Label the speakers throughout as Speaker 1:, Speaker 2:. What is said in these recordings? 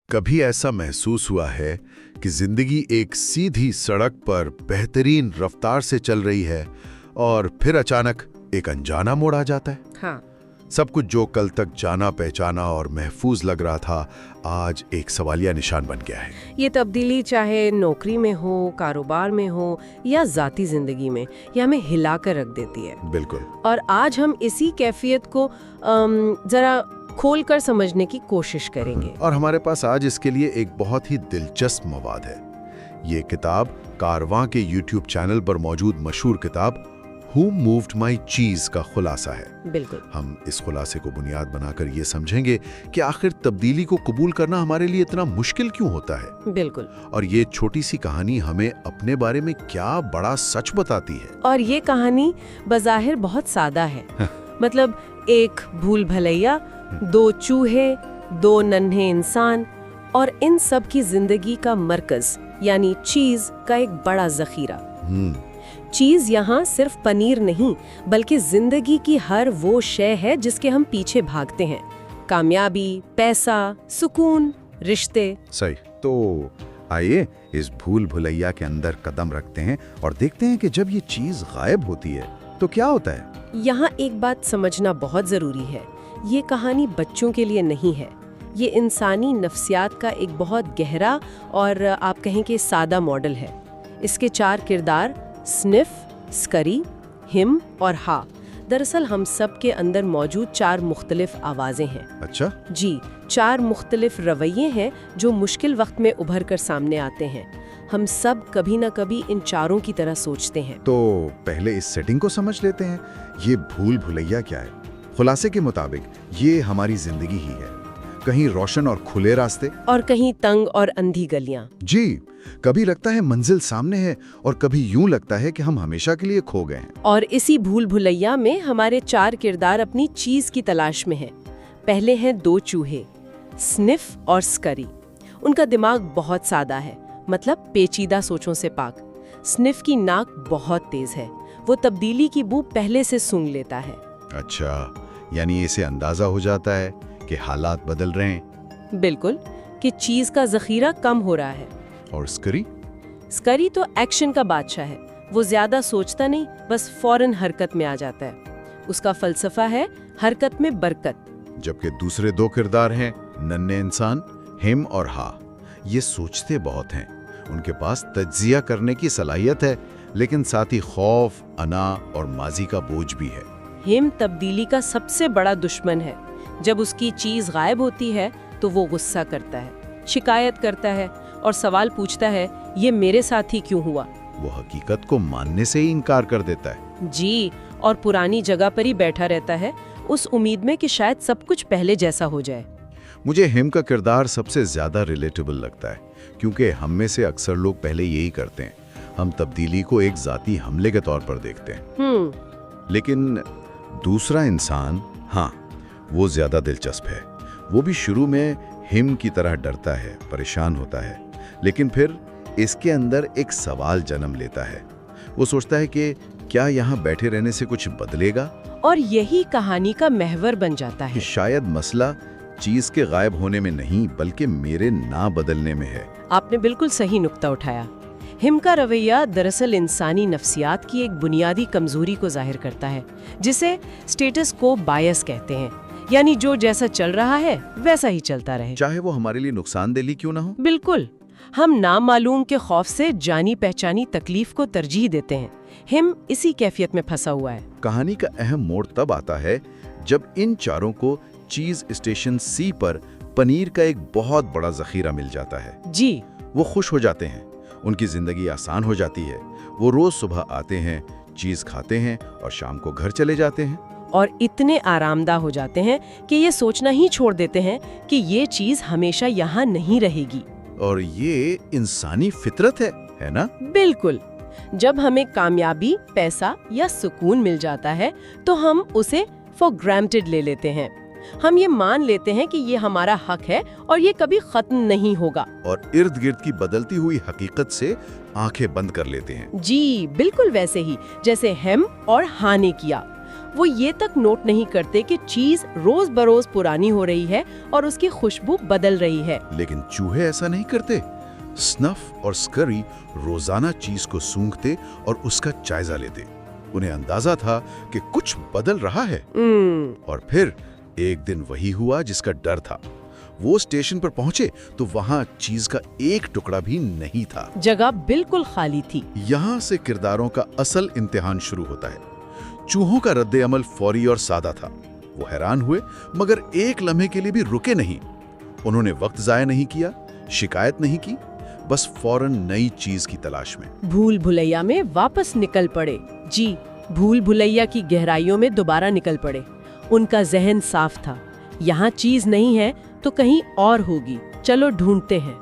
Speaker 1: कभी ऐसा महसूस हुआ है कि जिंदगी एक सीधी सड़क पर बेहतरीन रफ्तार से चल रही है और फिर अचानक एक अनजाना मोड़ आ जाता है।
Speaker 2: हाँ,
Speaker 1: सब कुछ जो कल तक जाना पहचाना और महफूज लग रहा था, आज एक सवालिया निशान बन गया है।
Speaker 2: ये तब्दीली चाहे नौकरी में हो, कारोबार में हो या जाती जिंदगी में, ये हमें हिला कर रख देती है।
Speaker 1: बिल्कुल।
Speaker 2: और आज हम इसी कैफियत को जरा खोल कर समझने की कोशिश करेंगे।
Speaker 1: और हमारे पास आज इसके लिए एक बहुत ही दिलचस्प मवाद है। ये किताब कारवां के YouTube चैनल पर मौजूद मशहूर किताब Who Moved My Cheese का खुलासा है।
Speaker 2: बिल्कुल।
Speaker 1: हम इस खुलासे को बुनियाद बनाकर ये समझेंगे कि आखिर तब्दीली को कबूल करना हमारे लिए इतना मुश्किल क्यों होता है।
Speaker 2: बिल्कुल।
Speaker 1: और ये छोटी सी कहानी हमें अपने बारे में क्या बड़ा सच बताती है।
Speaker 2: और ये कहानी बज़ाहिर बहुत सादा है। मतलब एक भूल भलैया, दो चूहे, दो नन्हे इंसान और इन सब की जिंदगी का मरकज यानी चीज का एक बड़ा जखीरा। चीज यहाँ सिर्फ पनीर नहीं बल्कि जिंदगी की हर वो शय है जिसके हम पीछे भागते हैं। कामयाबी, पैसा, सुकून, रिश्ते।
Speaker 3: सही। तो आइए इस भूल भुलैया के अंदर कदम रखते हैं और देखते हैं कि जब ये चीज गायब होती है तो क्या होता है।
Speaker 2: यहाँ एक बात समझना बहुत जरूरी है, ये कहानी बच्चों के लिए नहीं है। ये इंसानी नफ्सियात का एक बहुत गहरा और आप कहें कि सादा मॉडल है। इसके चार किरदार स्निफ, स्करी, हिम और हा दरअसल हम सब के अंदर मौजूद चार मुख्तलिफ आवाजें हैं।
Speaker 3: अच्छा
Speaker 2: जी, चार मुख्तलिफ रवैये हैं जो मुश्किल वक्त में उभर कर सामने आते हैं। हम सब कभी न कभी इन चारों की तरह सोचते हैं।
Speaker 3: तो पहले इस सेटिंग को समझ लेते हैं। ये भूल भुलैया क्या है? खुलासे के मुताबिक ये हमारी जिंदगी ही है। कहीं रोशन और खुले रास्ते
Speaker 2: और कहीं तंग और अंधी गलियां।
Speaker 3: जी, कभी लगता है मंजिल सामने है और कभी यूं लगता है कि हम हमेशा के लिए खो गए हैं।
Speaker 2: और इसी भूल भुलैया में हमारे चार किरदार अपनी चीज की तलाश में हैं। पहले हैं दो चूहे, स्निफ और स्करी। उनका दिमाग बहुत सादा है, मतलब पेचीदा सोचों से पाक। स्निफ की नाक बहुत तेज है, वो तब्दीली की बू पहले से सूंघ लेता है।
Speaker 3: अच्छा, यानी इसे अंदाजा हो जाता है कि हालात बदल रहे हैं।
Speaker 2: बिल्कुल, कि चीज का जखीरा कम हो रहा है।
Speaker 3: और स्करी?
Speaker 2: स्करी तो एक्शन का बादशाह है। वो ज्यादा सोचता नहीं, बस फौरन हरकत में आ जाता है। उसका फलसफा है हरकत में बरकत।
Speaker 3: जबकि दूसरे दो किरदार हैं नन्हे इंसान, हिम और हा। ये सोचते बहुत हैं, उनके पास तज्जिया करने की सलाहियत है, लेकिन साथ ही खौफ, अना और माजी का बोझ भी है।
Speaker 2: हिम तब्दीली का सबसे बड़ा दुश्मन है। जब उसकी चीज गायब होती है तो वो गुस्सा करता है, शिकायत करता है और सवाल पूछता है, ये मेरे साथ ही क्यों हुआ?
Speaker 3: वो हकीकत को मानने से ही इनकार कर देता है।
Speaker 2: जी, और पुरानी जगह पर ही बैठा रहता है, उस उम्मीद में कि शायद सब कुछ पहले जैसा हो जाए।
Speaker 3: मुझे हिम का किरदार सबसे ज्यादा रिलेटेबल लगता है, क्योंकि हम में से अक्सर लोग पहले यही करते हैं। हम तब्दीली को एक जाती हमले के तौर पर देखते हैं। लेकिन दूसरा इंसान, हाँ, वो ज्यादा दिलचस्प है। वो भी शुरू में हिम की तरह डरता है, परेशान होता है, लेकिन फिर इसके अंदर एक सवाल जन्म लेता है। वो सोचता है कि क्या यहाँ बैठे रहने से कुछ बदलेगा?
Speaker 2: और यही कहानी का महवर बन जाता है
Speaker 3: कि शायद मसला चीज के गायब होने में नहीं बल्कि मेरे ना बदलने में है।
Speaker 2: आपने बिल्कुल सही नुक्ता उठाया। हिम का रवैया दरअसल इंसानी नफ्सियात की एक बुनियादी कमजोरी को जाहिर करता है, जिसे स्टेटस को बायस कहते हैं। यानी जो जैसा चल रहा है वैसा ही चलता रहे,
Speaker 3: चाहे वो हमारे लिए नुकसानदेह क्यों ना हो।
Speaker 2: बिल्कुल। हम नामालूम के खौफ से जानी पहचानी तकलीफ को तरजीह देते हैं। हिम इसी कैफियत में फंसा हुआ है।
Speaker 3: कहानी का अहम मोड़ तब आता है जब इन चारों को चीज स्टेशन सी पर पनीर का एक बहुत बड़ा जखीरा मिल जाता है।
Speaker 2: जी,
Speaker 3: वो खुश हो जाते हैं, उनकी जिंदगी आसान हो जाती है। वो रोज सुबह आते हैं, चीज खाते हैं और शाम को घर चले जाते हैं।
Speaker 2: और इतने आरामदा हो जाते हैं कि ये सोचना ही छोड़ देते हैं कि ये चीज हमेशा यहाँ नहीं रहेगी।
Speaker 3: और ये इंसानी फितरत है ना?
Speaker 2: बिल्कुल। जब हमें कामयाबी, पैसा या सुकून मिल जाता है तो हम उसे फॉर ग्रांटेड ले लेते हैं। हम ये मान लेते हैं कि ये हमारा हक है और ये कभी खत्म नहीं होगा।
Speaker 3: और इर्द गिर्द की बदलती हुई हकीकत से आंखें बंद कर लेते हैं।
Speaker 2: जी, बिल्कुल वैसे ही जैसे हिम और हा ने किया। वो ये तक नोट नहीं करते कि चीज रोज बरोज पुरानी हो रही है और उसकी खुशबू बदल रही है।
Speaker 3: लेकिन चूहे ऐसा नहीं करते। स्नफ और स्करी रोजाना चीज को सूंघते और उसका जायजा लेते। उन्हें अंदाजा था कि कुछ बदल रहा है। और फिर एक दिन वही हुआ जिसका डर था। वो स्टेशन पर पहुंचे तो वहां चीज का एक टुकड़ा भी नहीं था।
Speaker 2: जगह बिल्कुल खाली थी।
Speaker 3: यहाँ से किरदारों का असल इम्तिहान शुरू होता है। चूहों का रद्द अमल फौरी और सादा था। वो हैरान हुए मगर एक लम्हे के लिए भी रुके नहीं। उन्होंने वक्त जाया नहीं किया, शिकायत नहीं की, बस फौरन नई चीज की तलाश में
Speaker 2: भूल भुलैया में वापस निकल पड़े। जी, भूल भुलैया की गहराइयों में दोबारा निकल पड़े। उनका जहन साफ था, यहाँ चीज नहीं है तो कहीं और होगी, चलो ढूंढते हैं।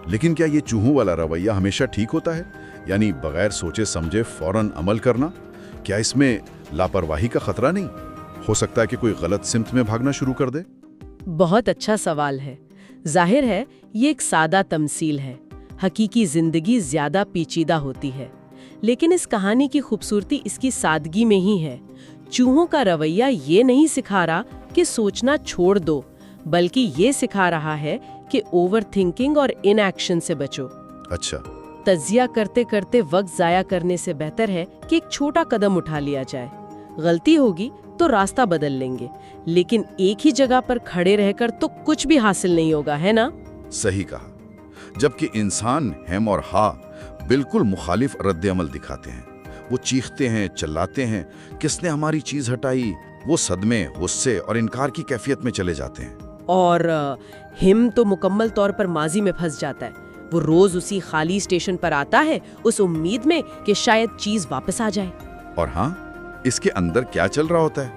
Speaker 3: लेकिन क्या ये चूहों वाला रवैया हमेशा ठीक होता है? यानी बगैर सोचे समझे फौरन अमल करना? क्या इसमें लापरवाही का खतरा नहीं? हो सकता है कि कोई गलत सिमत में भागना शुरू कर दे।
Speaker 2: बहुत अच्छा सवाल है। जाहिर है ये एक सादा तमसील है। हकीकी जिंदगी ज्यादा पेचीदा होती है, लेकिन इस कहानी की खूबसूरती इसकी सादगी में ही है। चूहों का रवैया ये नहीं सिखा रहा कि सोचना छोड़ दो, बल्कि ये सिखा रहा है कि ओवर थिंकिंग और इनएक्शन से बचो।
Speaker 3: अच्छा,
Speaker 2: तज्जिया करते करते वक्त जाया करने से बेहतर है कि एक छोटा कदम उठा लिया जाए। गलती होगी तो रास्ता बदल लेंगे, लेकिन एक ही जगह पर खड़े रहकर तो कुछ भी हासिल नहीं होगा, है ना?
Speaker 3: सही कहा। जबकि इंसान हम और हा बिल्कुल मुखालिफ रद्द अमल दिखाते हैं। वो चीखते हैं, चिल्लाते हैं, किसने हमारी चीज हटाई। वो सदमे, गुस्से और इनकार की कैफियत में चले जाते हैं।
Speaker 2: और हिम तो मुकम्मल तौर पर माजी में फंस जाता है। वो रोज उसी खाली स्टेशन पर आता है उस उम्मीद में कि शायद चीज वापस आ जाए।
Speaker 3: और हाँ, इसके अंदर क्या चल रहा होता है?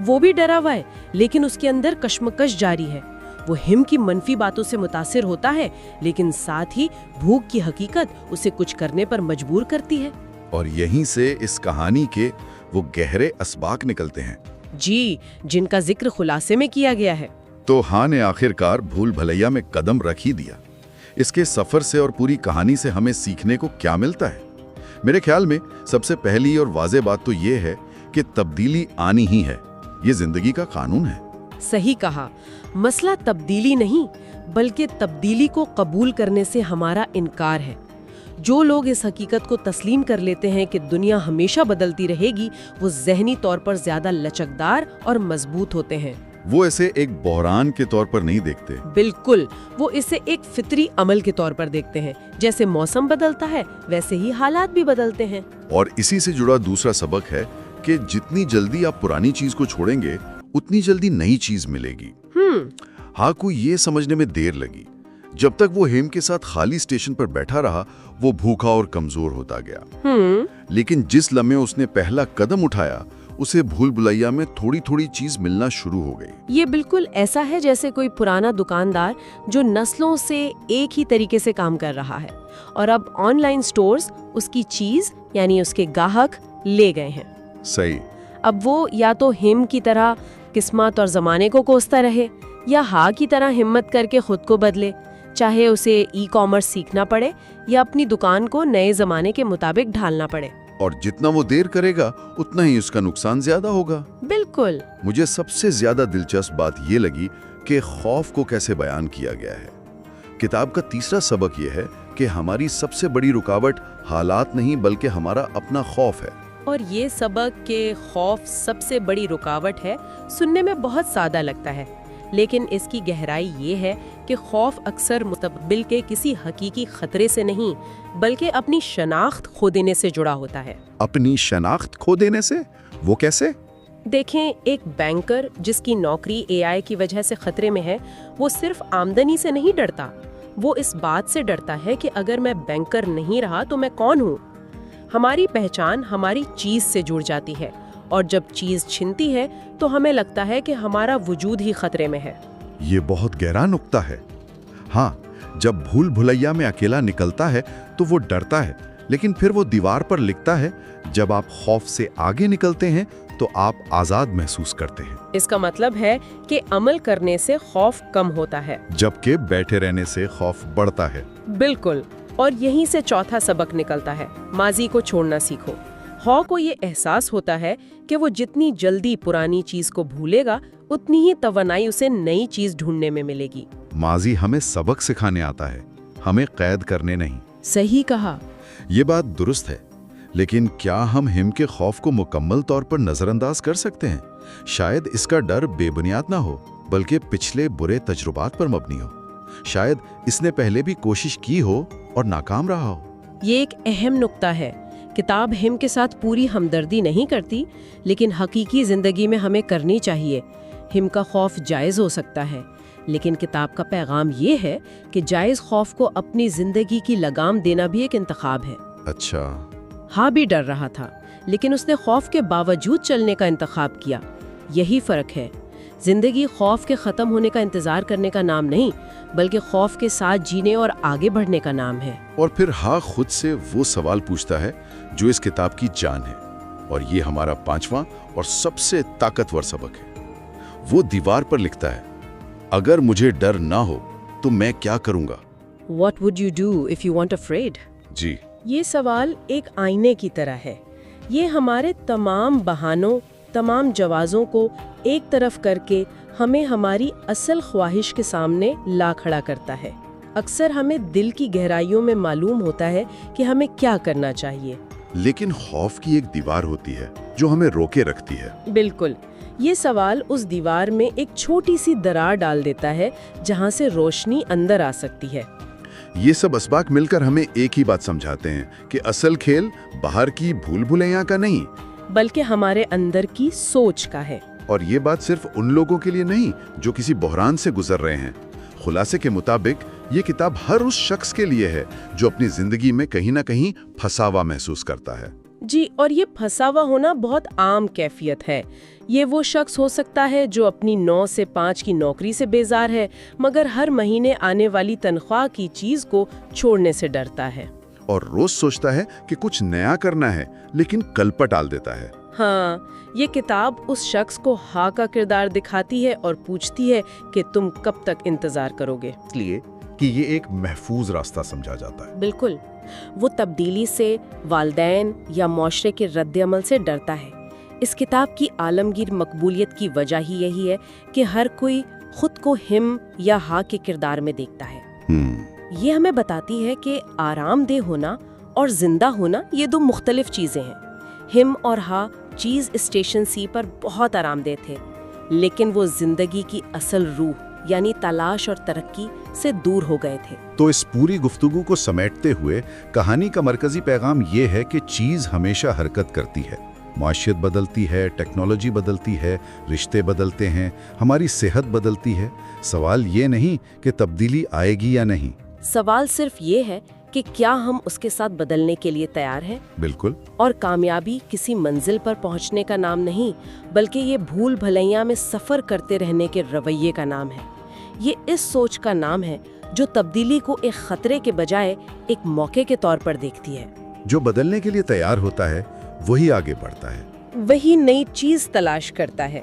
Speaker 2: वो भी डरा हुआ है, लेकिन उसके अंदर कश्मकश जारी है। वो हिम की मनफी बातों से मुतासिर होता है, लेकिन साथ ही भूख की हकीकत उसे कुछ करने पर मजबूर करती है।
Speaker 3: और यहीं से इस कहानी के वो गहरे असबाक निकलते हैं।
Speaker 2: जी, जिनका जिक्र खुलासे में किया गया है।
Speaker 3: तो हाँ ने आखिरकार भूल भलैया में कदम रख ही दिया। इसके सफर से और पूरी कहानी से हमें सीखने को क्या मिलता है? मेरे ख्याल में सबसे पहली और वाज़ेह बात तो ये है कि तब्दीली आनी ही है। ये जिंदगी का कानून है।
Speaker 2: सही कहा। मसला तब्दीली नहीं, बल्कि तब्दीली को कबूल करने से हमारा इनकार है। जो लोग इस हकीकत को तस्लीम कर लेते हैं कि दुनिया हमेशा बदलती रहेगी, वो ज़हनी तौर पर ज़्यादा लचकदार और मजबूत होते हैं।
Speaker 3: वो इसे एक बहरान के तौर पर नहीं देखते।
Speaker 2: बिल्कुल, वो इसे एक फितरी अमल के तौर पर देखते हैं। जैसे मौसम बदलता है, वैसे ही हालात भी बदलते हैं।
Speaker 3: और इसी से जुड़ा दूसरा सबक है कि जितनी जल्दी आप पुरानी चीज को छोड़ेंगे, उतनी जल्दी नई चीज मिलेगी। हाँ, को ये समझने में देर लगी। जब तक वो हेम के साथ खाली स्टेशन पर बैठा रहा, वो भूखा और कमजोर होता गया। लेकिन जिस लम्हे उसने पहला कदम उठाया, उसे भूल भुलैया में थोड़ी थोड़ी चीज मिलना शुरू हो गई।
Speaker 2: ये बिल्कुल ऐसा है जैसे कोई पुराना दुकानदार जो नस्लों से एक ही तरीके से काम कर रहा है, और अब ऑनलाइन स्टोर्स उसकी चीज यानी उसके ग्राहक ले गए हैं।
Speaker 3: सही।
Speaker 2: अब वो या तो हिम की तरह किस्मत और जमाने को कोसता रहे, या हा की तरह हिम्मत करके खुद को बदले, चाहे उसे ई कॉमर्स सीखना पड़े या अपनी दुकान को नए जमाने के मुताबिक ढालना पड़े।
Speaker 3: और जितना वो देर करेगा, उतना ही उसका नुकसान ज्यादा होगा।
Speaker 2: बिल्कुल।
Speaker 3: मुझे सबसे ज्यादा दिलचस्प बात ये लगी कि खौफ को कैसे बयान किया गया है। किताब का तीसरा सबक ये है कि हमारी सबसे बड़ी रुकावट हालात नहीं, बल्कि हमारा अपना खौफ है।
Speaker 2: और ये सबक के खौफ सबसे बड़ी रुकावट है, सुनने में बहुत सादा लगता है, लेकिन इसकी गहराई ये है कि खौफ अक्सर मुस्तकबिल के किसी हकीकी खतरे से नहीं, बल्कि अपनी शनाख्त खो देने से जुड़ा होता है।
Speaker 3: अपनी शनाख्त खो देने से? वो कैसे?
Speaker 2: देखें, एक बैंकर जिसकी नौकरी AI की वजह से खतरे में है, वो सिर्फ आमदनी से नहीं डरता, वो इस बात से डरता है कि अगर मैं बैंकर नहीं रहा तो मैं कौन हूँ। हमारी पहचान हमारी चीज से जुड़ जाती है, और जब चीज छिनती है तो हमें लगता है कि हमारा वजूद ही खतरे में है।
Speaker 3: ये बहुत गहरा नुक्ता है। हाँ, जब भूल भुलैया में अकेला निकलता है तो वो डरता है, लेकिन फिर वो दीवार पर लिखता है, जब आप खौफ से आगे निकलते हैं तो आप आजाद महसूस करते हैं।
Speaker 2: इसका मतलब है कि अमल करने से खौफ कम होता है,
Speaker 3: जबकि बैठे रहने से खौफ बढ़ता है।
Speaker 2: बिल्कुल। और यहीं से चौथा सबक निकलता है, माजी को छोड़ना सीखो। ہا کو یہ احساس ہوتا ہے کہ وہ جتنی جلدی پرانی چیز کو بھولے گا اتنی ہی توانائی اسے نئی چیز ڈھونڈنے میں ملے گی۔
Speaker 3: ماضی ہمیں سبق سکھانے آتا ہے، ہمیں قید کرنے نہیں۔
Speaker 2: صحیح کہا۔
Speaker 3: یہ بات درست ہے، لیکن کیا ہم ہم کے خوف کو مکمل طور پر نظر انداز کر سکتے ہیں؟ شاید اس کا ڈر بے بنیاد نہ ہو، بلکہ پچھلے برے تجربات پر مبنی ہو۔ شاید اس نے پہلے بھی کوشش کی ہو اور ناکام رہا ہو۔
Speaker 2: یہ ایک اہم نقطہ ہے۔ کتاب ہم کے ساتھ پوری ہمدردی نہیں کرتی، لیکن حقیقی زندگی میں ہمیں کرنی چاہیے۔ ہم کا خوف جائز ہو سکتا ہے، لیکن کتاب کا پیغام یہ ہے کہ جائز خوف کو اپنی زندگی کی لگام دینا بھی ایک انتخاب ہے۔
Speaker 3: اچھا،
Speaker 2: ہاں بھی ڈر رہا تھا، لیکن اس نے خوف کے باوجود چلنے کا انتخاب کیا۔ یہی فرق ہے۔ زندگی خوف کے ختم ہونے کا انتظار کرنے کا نام نہیں، بلکہ خوف کے ساتھ جینے اور آگے بڑھنے کا نام ہے۔
Speaker 3: اور پھر ہاں خود سے وہ سوال پوچھتا ہے جو اس کتاب کی جان ہے، اور یہ ہمارا 5واں اور سب سے طاقتور سبق ہے۔ وہ دیوار پر لکھتا ہے، اگر مجھے ڈر نہ ہو تو میں کیا کروں گا؟
Speaker 2: What would you do if you weren't afraid؟
Speaker 3: جی،
Speaker 2: یہ سوال ایک آئینے کی طرح ہے۔ یہ ہمارے تمام بہانوں، تمام جوازوں کو ایک طرف کر کے ہمیں ہماری اصل خواہش کے سامنے لا کھڑا کرتا ہے۔ اکثر ہمیں دل کی گہرائیوں میں معلوم ہوتا ہے کہ ہمیں کیا کرنا چاہیے،
Speaker 3: لیکن خوف کی ایک دیوار ہوتی ہے جو ہمیں روکے رکھتی ہے۔
Speaker 2: بالکل۔ یہ سوال اس دیوار میں ایک چھوٹی سی درار ڈال دیتا ہے جہاں سے روشنی اندر آ سکتی ہے۔
Speaker 3: یہ سب اسباق مل کر ہمیں ایک ہی بات سمجھاتے ہیں کہ اصل کھیل باہر کی بھول بھلیاں کا نہیں،
Speaker 2: بلکہ ہمارے اندر کی سوچ کا ہے۔
Speaker 3: اور یہ بات صرف ان لوگوں کے لیے نہیں جو کسی بحران سے گزر رہے ہیں۔ خلاصے کے مطابق یہ کتاب ہر اس شخص کے لیے ہے جو اپنی زندگی میں کہیں نہ کہیں پھنسا ہوا محسوس کرتا ہے۔
Speaker 2: جی، اور یہ پھنسا ہوا ہونا بہت عام کیفیت ہے۔ یہ وہ شخص ہو سکتا ہے جو اپنی 9 سے 5 کی نوکری سے بیزار ہے، مگر ہر مہینے آنے والی تنخواہ کی چیز کو چھوڑنے سے ڈرتا ہے،
Speaker 3: اور روز سوچتا ہے کہ کچھ نیا کرنا ہے لیکن کل پر ٹال دیتا ہے۔
Speaker 2: ہاں، یہ کتاب اس شخص کو ہاں کا کردار دکھاتی ہے اور پوچھتی ہے کہ تم کب تک انتظار کرو گے۔
Speaker 3: اس لیے کہ یہ ایک محفوظ راستہ سمجھا جاتا ہے۔
Speaker 2: بالکل، وہ تبدیلی سے، والدین یا معاشرے کے رد عمل سے ڈرتا ہے۔ اس کتاب کی عالمگیر مقبولیت کی وجہ ہی یہی ہے کہ ہر کوئی خود کو ہم یا ہاں کے کردار میں دیکھتا ہے۔ یہ ہمیں بتاتی ہے کہ آرام دہ ہونا اور زندہ ہونا یہ دو مختلف چیزیں ہیں۔ ہم اور ہاں چیز اسٹیشن سی پر بہت آرام دہ تھے، لیکن وہ زندگی کی اصل روح یعنی تلاش اور ترقی سے دور ہو گئے تھے۔
Speaker 3: تو اس پوری گفتگو کو سمیٹتے ہوئے کہانی کا مرکزی پیغام یہ ہے کہ چیز ہمیشہ حرکت کرتی ہے۔ معاشیت بدلتی ہے، ٹیکنالوجی بدلتی ہے، رشتے بدلتے ہیں، ہماری صحت بدلتی ہے۔ سوال یہ نہیں کہ تبدیلی آئے گی یا نہیں،
Speaker 2: سوال صرف یہ ہے کہ کیا ہم اس کے ساتھ بدلنے کے لیے تیار ہیں۔
Speaker 3: بالکل۔
Speaker 2: اور کامیابی کسی منزل پر پہنچنے کا نام نہیں، بلکہ یہ بھول بھلیاں میں سفر کرتے رہنے کے رویے کا نام ہے۔ یہ اس سوچ کا نام ہے جو تبدیلی کو ایک خطرے کے بجائے ایک موقع کے طور پر دیکھتی ہے۔
Speaker 3: جو بدلنے کے لیے تیار ہوتا ہے وہی آگے بڑھتا ہے،
Speaker 2: وہی نئی چیز تلاش کرتا ہے۔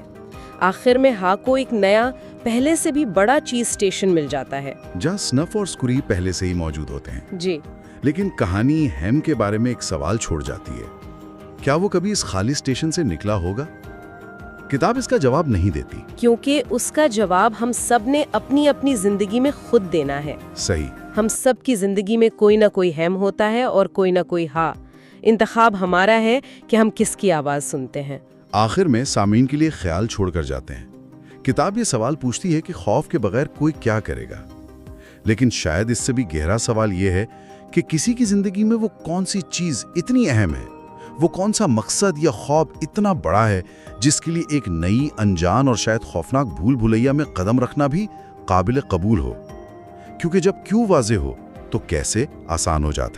Speaker 2: آخر میں ہاں کو ایک نیا، پہلے سے بھی بڑا چیز اسٹیشن مل جاتا ہے
Speaker 3: جہاں سنف اور سکوری پہلے سے ہی موجود ہوتے ہیں۔
Speaker 2: جی،
Speaker 3: لیکن کہانی ہیم کے بارے میں ایک سوال چھوڑ جاتی ہے، کیا وہ کبھی اس خالی اسٹیشن سے نکلا ہوگا؟ کتاب اس کا جواب نہیں دیتی،
Speaker 2: کیونکہ اس کا جواب ہم سب نے اپنی اپنی زندگی میں خود دینا ہے۔
Speaker 3: صحیح۔
Speaker 2: ہم سب کی زندگی میں کوئی نہ کوئی ہیم ہوتا ہے اور کوئی نہ کوئی ہاں۔ انتخاب ہمارا ہے کہ ہم کس کی آواز سنتے ہیں۔
Speaker 3: آخر میں سامعین کے لیے خیال چھوڑ کر جاتے ہیں۔ کتاب یہ سوال پوچھتی ہے کہ خوف کے بغیر کوئی کیا کرے گا، لیکن شاید اس سے بھی گہرا سوال یہ ہے کہ کسی کی زندگی میں وہ کون سی چیز اتنی اہم ہے، وہ کون سا مقصد یا خواب اتنا بڑا ہے جس کے لیے ایک نئی، انجان اور شاید خوفناک بھول بھلیا میں قدم رکھنا بھی قابل قبول ہو۔ کیونکہ جب کیوں واضح ہو تو کیسے آسان ہو جاتا ہے۔